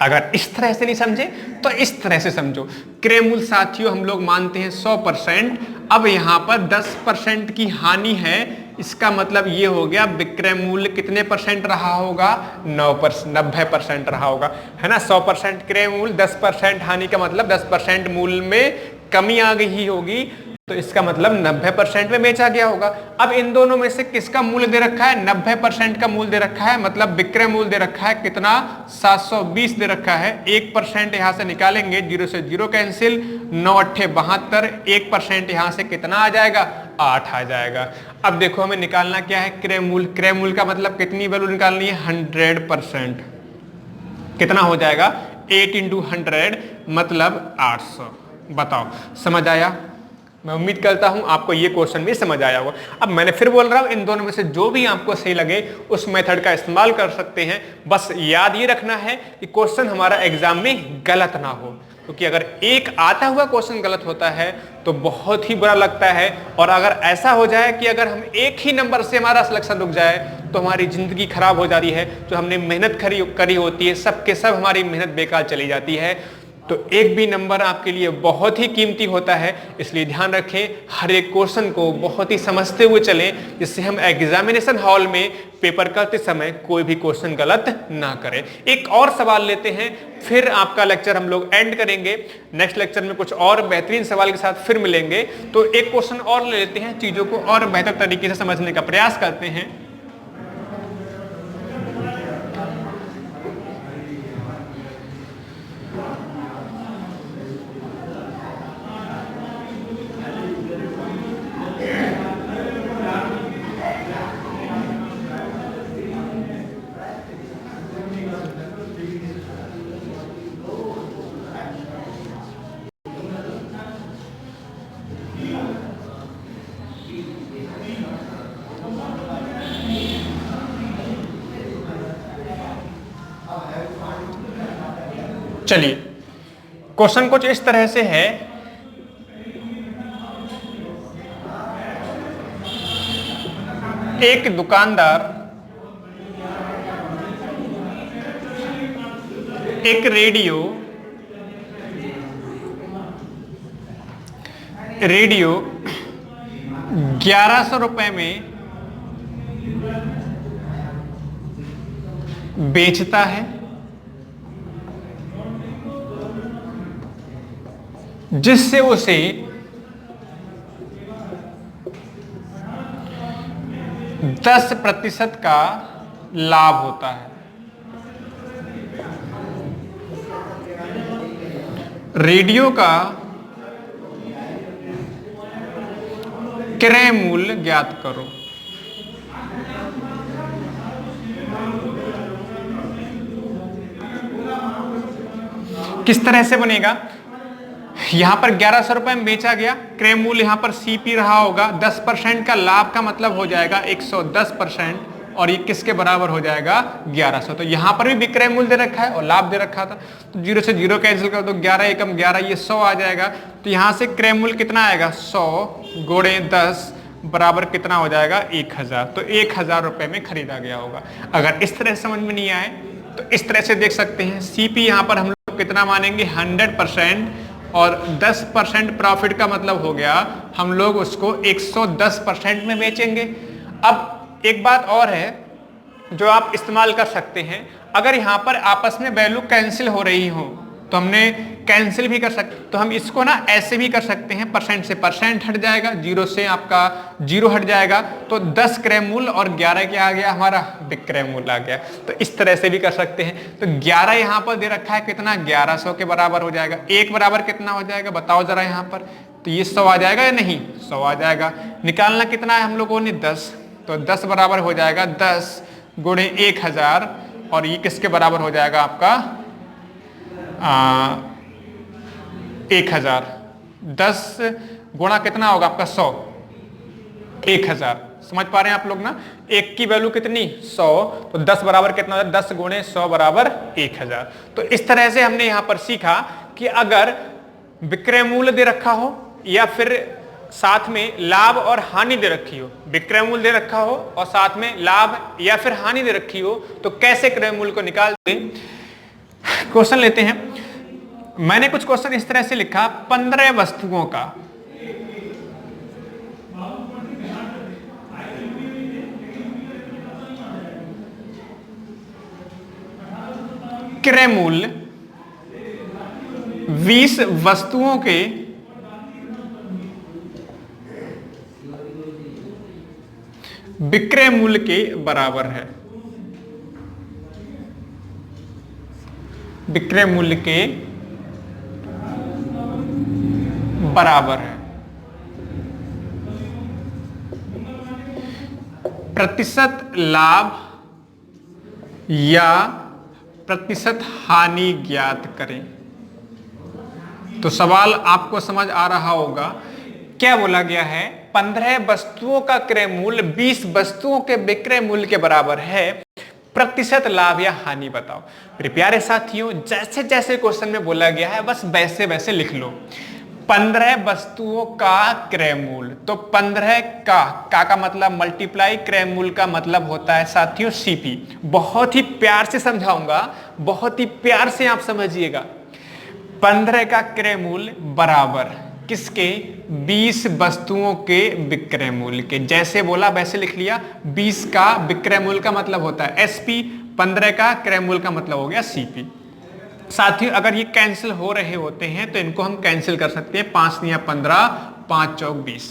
A: अगर इस तरह से नहीं समझे तो इस तरह से समझो। क्रय मूल्य साथियों हम लोग मानते हैं 100%। अब यहां पर 10% की हानि है, इसका मतलब ये हो गया विक्रय मूल्य कितने परसेंट रहा होगा, 90% रहा होगा, है ना। 100% क्रय मूल्य, 10% हानि का मतलब 10% मूल्य में कमी आ गई होगी, तो इसका मतलब 90% में बेचा गया होगा। अब इन दोनों में से किसका मूल्य दे रखा है, 90% का मूल्य दे रखा है, मतलब विक्रय मूल्य दे रखा है कितना, 720 दे रखा है। 1% यहां से निकालेंगे, 0 से 0 कैंसिल, 9 अट्ठे 72, 1% यहां से कितना आ जाएगा, 8 आ जाएगा। अब देखो हमें निकालना क्या है, क्रय मूल्य। क्रय मूल्य का मतलब कितनी वैल्यू निकालनी है, 100%। कितना हो जाएगा, 8 × 100 मतलब 800। बताओ समझ आया। मैं उम्मीद करता हूं आपको ये क्वेश्चन भी समझ आया होगा। अब मैंने फिर बोल रहा हूं, इन दोनों में से जो भी आपको सही लगे उस मेथड का इस्तेमाल कर सकते हैं। बस याद ये रखना है कि क्वेश्चन हमारा एग्जाम में गलत ना हो, क्योंकि अगर एक आता हुआ क्वेश्चन गलत होता है तो बहुत ही बुरा लगता है। और अगर ऐसा हो जाए कि अगर हम एक ही नंबर से हमारा सिलेक्शन रुक जाए तो हमारी जिंदगी खराब हो जाती है। जो हमने मेहनत करी होती है, सब के सब हमारी मेहनत बेकार चली जाती है। तो एक भी नंबर आपके लिए बहुत ही कीमती होता है, इसलिए ध्यान रखें, हर एक क्वेश्चन को बहुत ही समझते हुए चलें, जिससे हम एग्जामिनेशन हॉल में पेपर करते समय कोई भी क्वेश्चन गलत ना करें। एक और सवाल लेते हैं, फिर आपका लेक्चर हम लोग एंड करेंगे। नेक्स्ट लेक्चर में कुछ और बेहतरीन सवाल के साथ फिर मिलेंगे। तो एक क्वेश्चन और ले लेते हैं, चीजों को और बेहतर तरीके से समझने का प्रयास करते हैं। चलिए, क्वेश्चन कुछ इस तरह से है, एक दुकानदार एक रेडियो 1100 रुपए में बेचता है, जिससे उसे 10% का लाभ होता है। रेडियो का क्रय मूल्य ज्ञात करो। किस तरह से बनेगा, यहां पर 1100 रुपए में बेचा गया, क्रय मूल्य यहां पर सीपी रहा होगा, 10% का लाभ का मतलब हो जाएगा 110%, और ये किसके बराबर हो जाएगा, 1100। तो यहां पर भी विक्रय मूल्य दे रखा है और लाभ दे रखा था, तो 0 से 0 कैंसिल कर दो, 11 एकम 11, ये 100 आ जाएगा। तो यहां से क्रय मूल्य कितना आएगा, 100 गुणे 10 बराबर कितना हो जाएगा, 1000। तो 1000 रुपए में खरीदा गया होगा। अगर इस तरह समझ में नहीं आए तो इस तरह से देख सकते हैं, सीपी यहां पर हम लोग कितना मानेंगे, 100%, और 10% प्रॉफिट का मतलब हो गया हम लोग उसको 110% में बेचेंगे। अब एक बात और है जो आप इस्तेमाल कर सकते हैं, अगर यहां पर आपस में वैल्यू कैंसिल हो रही हो तो हमने कैंसिल भी कर सकते, तो हम इसको ना ऐसे भी कर सकते हैं, परसेंट से परसेंट हट जाएगा, 0 से आपका 0 हट जाएगा, तो 10 क्रय मूल्य और 11 क्या आ गया, हमारा विक्रय मूल्य आ गया। तो इस तरह से भी कर सकते हैं। तो 11 यहाँ पर दे रखा है कितना, 1100 के बराबर हो जाएगा। 1 बराबर कितना हो जाएगा बताओ जरा यहाँ पर, तो ये 100 आ जाएगा या नहीं, 100 आ जाएगा। निकालना कितना है हम लोगों ने, 10, तो 10 बराबर हो जाएगा 10 गुणे 1000, और ये किसके बराबर हो जाएगा आपका 1000, 10 गुणा कितना होगा आपका 100, 1000। समझ पा रहे हैं आप लोग ना, एक की वैल्यू कितनी 100, तो 10 बराबर कितना होता है, 10 गुणे 100 बराबर 1000। तो इस तरह से हमने यहां पर सीखा कि अगर विक्रय मूल्य दे रखा हो या फिर साथ में लाभ और हानि दे रखी हो, विक्रय मूल्य दे रखा हो और साथ में लाभ या फिर हानि दे रखी हो, तो कैसे क्रय मूल्य को निकालते। क्वेश्चन लेते हैं। मैंने कुछ क्वेश्चन इस तरह से लिखा, 15 वस्तुओं का क्रय मूल्य 20 वस्तुओं के विक्रय मूल्य के बराबर है, विक्रय मूल्य के बराबर है। प्रतिशत लाभ या प्रतिशत हानि ज्ञात करें। तो सवाल आपको समझ आ रहा होगा, क्या बोला गया है, 15 वस्तुओं का क्रय मूल्य 20 वस्तुओं के विक्रय मूल्य के बराबर है, प्रतिशत लाभ या हानि बताओ। मेरे प्यारे साथियों, जैसे जैसे क्वेश्चन में बोला गया है बस वैसे वैसे लिख लो। 15 वस्तुओं का क्रय मूल्य, तो 15 का मतलब मल्टीप्लाई, क्रय मूल्य का मतलब होता है साथियों सीपी। बहुत ही प्यार से समझाऊंगा, बहुत ही प्यार से आप समझिएगा। 15 का क्रय मूल्य बराबर किसके, 20 वस्तुओं के विक्रय मूल्य के। जैसे बोला वैसे लिख लिया। 20 का विक्रय मूल्य का मतलब होता है एसपी, 15 का क्रय मूल्य का मतलब हो गया सीपी। साथियों अगर ये कैंसिल हो रहे होते हैं तो इनको हम कैंसिल कर सकते हैं, 5 या 15, 5 चौक 20।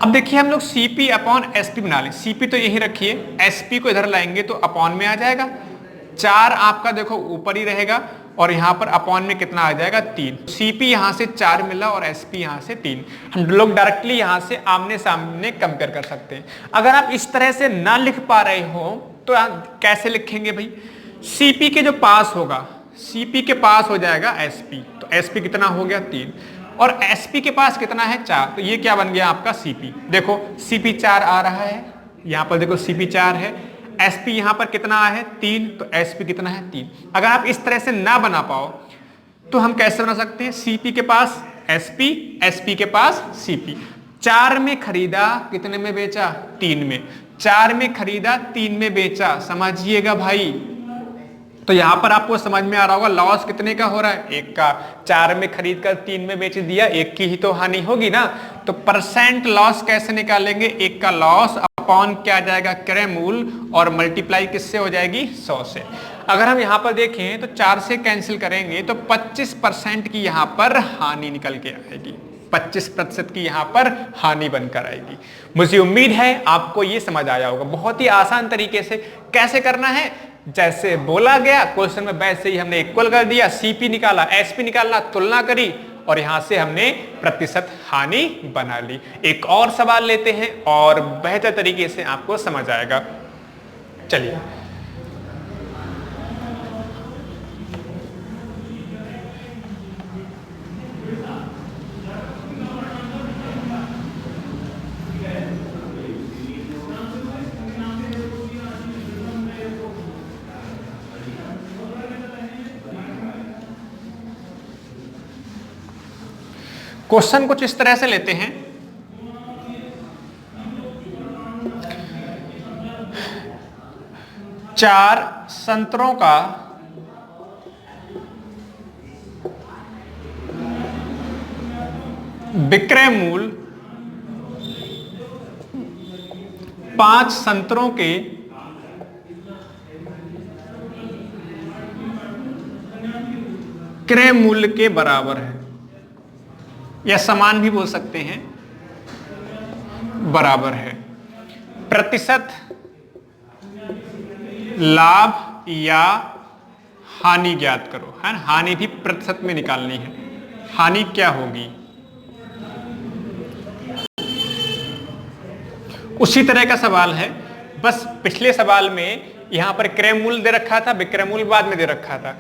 A: अब देखिए हम लोग सीपी अपॉन एसपी बना लें। सीपी तो यही रखिए, एसपी को इधर लाएंगे तो अपॉन में आ जाएगा। 4 आपका देखो ऊपर ही रहेगा और यहां पर अपॉन में कितना आ जाएगा 3। सीपी यहां से 4 मिला और एसपी यहां से 3। हम लोग डायरेक्टली यहां से आमने सामने कंपेयर कर सकते हैं। अगर आप इस तरह से ना लिख पा रहे हो तो कैसे लिखेंगे भाई, सीपी के जो पास होगा, सीपी के पास हो जाएगा एसपी, तो एसपी कितना हो गया 3 और एसपी के पास कितना है 4, तो ये क्या बन गया आपका सीपी। देखो सीपी 4 आ रहा है, यहां पर देखो सीपी 4 है, एसपी यहां पर कितना है 3, तो एसपी कितना है 3। अगर आप इस तरह से ना बना पाओ तो हम कैसे बना सकते हैं, सीपी के पास एसपी, एसपी के पास सीपी। 4 में खरीदा, कितने में बेचा 3 में, 4 में खरीदा 3 में बेचा, समझिएगा भाई। तो यहां पर आपको समझ में आ रहा होगा लॉस कितने का हो रहा है, 1 का। 4 में खरीद कर 3 में बेच दिया, 1 की ही तो हानि होगी ना। तो परसेंट लॉस कैसे निकालेंगे, 1 का लॉस अपॉन क्या आ जाएगा क्रय मूल्य और मल्टीप्लाई किससे हो जाएगी 100 से। अगर हम यहां पर देखें तो 4 से कैंसिल करेंगे तो 25% की यहां पर हानि निकल के आएगी, 25% की यहां पर हानि बनकर आएगी। मुझे उम्मीद है आपको ये समझ आया होगा। बहुत ही आसान तरीके से कैसे करना है, जैसे बोला गया क्वेश्चन में वैसे ही हमने इक्वल कर दिया, सीपी निकाला, एसपी निकाला, तुलना करी और यहां से हमने प्रतिशत हानि बना ली। एक और सवाल लेते हैं और बेहतर तरीके से आपको समझ आएगा। चलिए क्वेश्चन कुछ इस तरह से लेते हैं। चार संतरों का विक्रय मूल्य 5 संतरों के क्रय मूल्य के बराबर है, या समान भी बोल सकते हैं, बराबर है। प्रतिशत लाभ या हानि ज्ञात करो, है ना। हानि भी प्रतिशत में निकालनी है। हानि क्या होगी, उसी तरह का सवाल है, बस पिछले सवाल में यहाँ पर क्रय मूल्य दे रखा था, विक्रय मूल्य बाद में दे रखा था।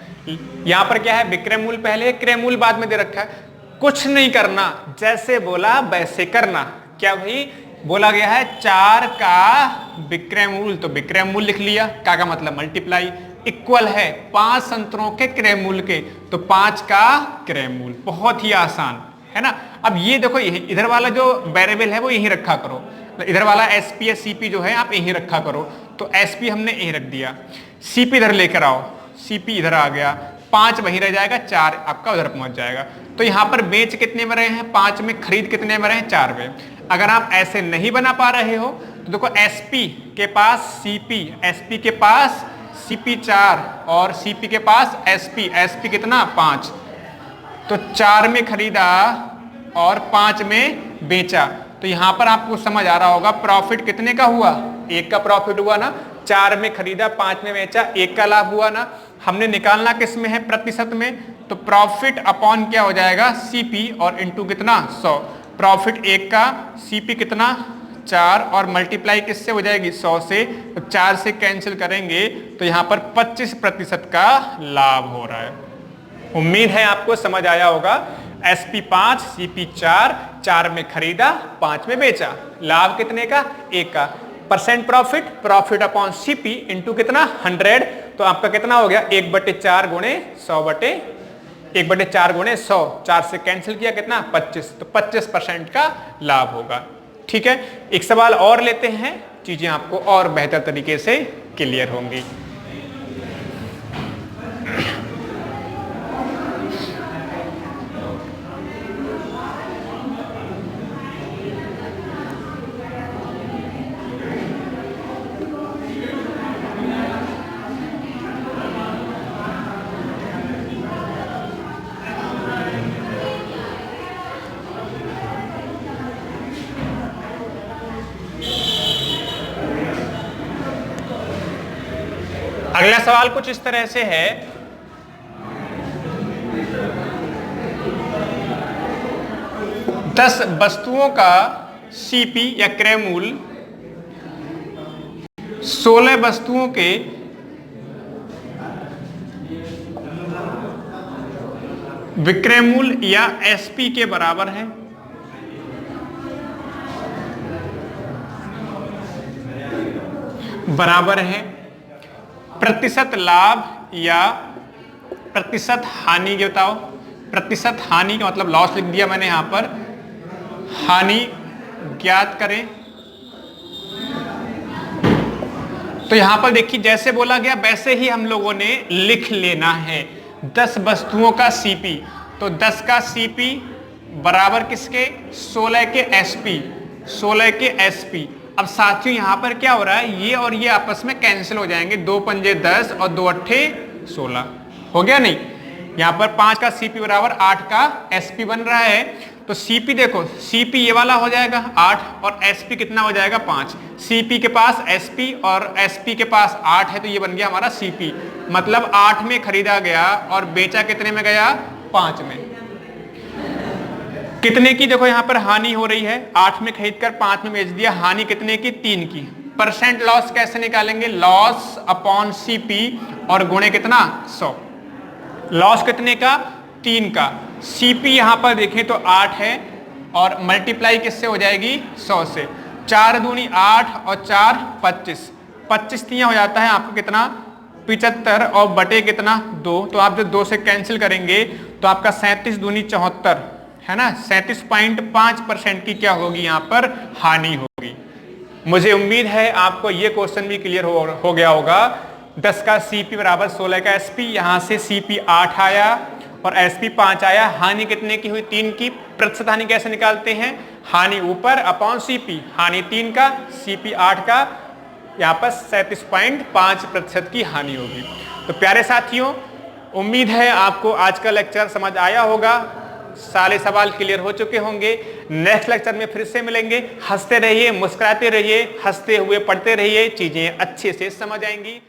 A: यहाँ पर क्या है, विक्रय मूल्य पहले है, क्रय मूल्य बाद में दे रखा है। कुछ नहीं करना, जैसे बोला वैसे करना। क्या भाई बोला गया है 4 का विक्रय मूल्य, तो विक्रय मूल्य लिख लिया, का मतलब मल्टीप्लाई, इक्वल है 5 संतरों के क्रय मूल्य के, तो 5 का क्रय मूल्य। बहुत ही आसान है ना। अब ये देखो, इधर वाला जो वेरिएबल है वो यहीं रखा करो, इधर वाला एसपी या सीपी जो है आप यहीं रखा करो। तो एसपी हमने यहीं रख दिया, सीपी इधर लेकर आओ, सीपी इधर आ गया, 5 वहीं रह जाएगा, 4 आपका उधर पहुंच जाएगा। तो यहाँ पर बेच कितने में रहे हैं, 5 में, खरीद कितने में रहे हैं, 4 में। अगर आप ऐसे नहीं बना पा रहे हो तो देखो एसपी के पास सीपी, एसपी के पास सीपी 4 और सीपी के पास एसपी, एसपी कितना 5, तो 4 में खरीदा और 5 में बेचा। तो यहां पर आपको समझ आ रहा होगा प्रॉफिट कितने का हुआ, 1 का प्रॉफिट हुआ ना। 4 में खरीदा, 5 में बेचा, 1 का लाभ हुआ ना। हमने निकालना किस में है, प्रतिशत में, तो प्रॉफिट अपॉन क्या हो जाएगा, सीपी, और इनटू कितना 100। प्रॉफिट 1 का, सीपी कितना 4, और मल्टीप्लाई किससे हो जाएगी 100 से, तो 4 से कैंसिल करेंगे तो यहाँ पर 25% का लाभ हो रहा है। उम्मीद है आपको समझ आया होगा। एसपी 5, सीपी 4, 4 में खरीदा, 5 में बेचा, लाभ कितने का, 1 का। Percent profit, profit upon CP into कितना 100, तो आपका कितना हो गया 1/4 गुणे 100 बटे 1/4 गुणे 100, 4 से कैंसिल किया कितना 25, तो 25% का लाभ होगा। ठीक है, एक सवाल और लेते हैं, चीजें आपको और बेहतर तरीके से क्लियर होंगी। अगला सवाल कुछ इस तरह से है, दस वस्तुओं का सीपी या क्रय मूल्य 16 वस्तुओं के विक्रय मूल्य या एसपी के बराबर है। बराबर है प्रतिशत लाभ या प्रतिशत हानि के बताओ। प्रतिशत हानि का मतलब लॉस लिख दिया मैंने यहां पर, हानि ज्ञात करें। तो यहां पर देखिए जैसे बोला गया वैसे ही हम लोगों ने लिख लेना है। 10 वस्तुओं का सीपी, तो 10 का सीपी बराबर किसके, 16 के एसपी, 16 के एसपी। अब साथियों यहां पर क्या हो रहा है, ये और ये आपस में कैंसिल हो जाएंगे, 2 पंजे 10 और 2 अट्ठे 16, हो गया नहीं। यहां पर 5 का सीपी बराबर 8 का एसपी बन रहा है। तो सीपी देखो, सीपी ये वाला हो जाएगा 8 और एसपी कितना हो जाएगा 5। सीपी के पास एसपी और एसपी के पास 8 है, तो ये बन गया हमारा सीपी। मतलब 8 में खरीदा गया और बेचा कितने में गया, 5 में। कितने की देखो यहां पर हानि हो रही है, 8 में खरीदकर 5 में बेच दिया, हानि कितने की, 3 की। परसेंट लॉस कैसे निकालेंगे, लॉस अपॉन सीपी और गुणे कितना 100। लॉस कितने का, 3 का। सीपी यहां पर देखें तो 8 है और मल्टीप्लाई किससे हो जाएगी 100 से। 4 दूनी 8 और 4 25, 25 तियां हो जाता है आपको कितना 75 और बटे कितना 2। तो आप जब 2 से कैंसिल करेंगे तो आपका 37 दूनी 74 है ना, 37.5% की क्या होगी यहाँ पर हानि होगी। मुझे उम्मीद है आपको ये क्वेश्चन भी क्लियर हो गया होगा। 10 का सीपी बराबर 16 का एसपी, यहाँ से सीपी 8 आया और एसपी 5 आया, हानि कितने की हुई 3 की। प्रतिशत हानि कैसे निकालते हैं, हानि ऊपर अपॉन सीपी, हानि 3 का सीपी 8 का, यहाँ पर 37.5% की हानि होगी। तो प्यारे साथियों उम्मीद है आपको आज का लेक्चर समझ आया होगा, सारे सवाल क्लियर हो चुके होंगे। नेक्स्ट लेक्चर में फिर से मिलेंगे। हंसते रहिए, मुस्कुराते रहिए, हंसते हुए पढ़ते रहिए, चीजें अच्छे से समझ आएंगी।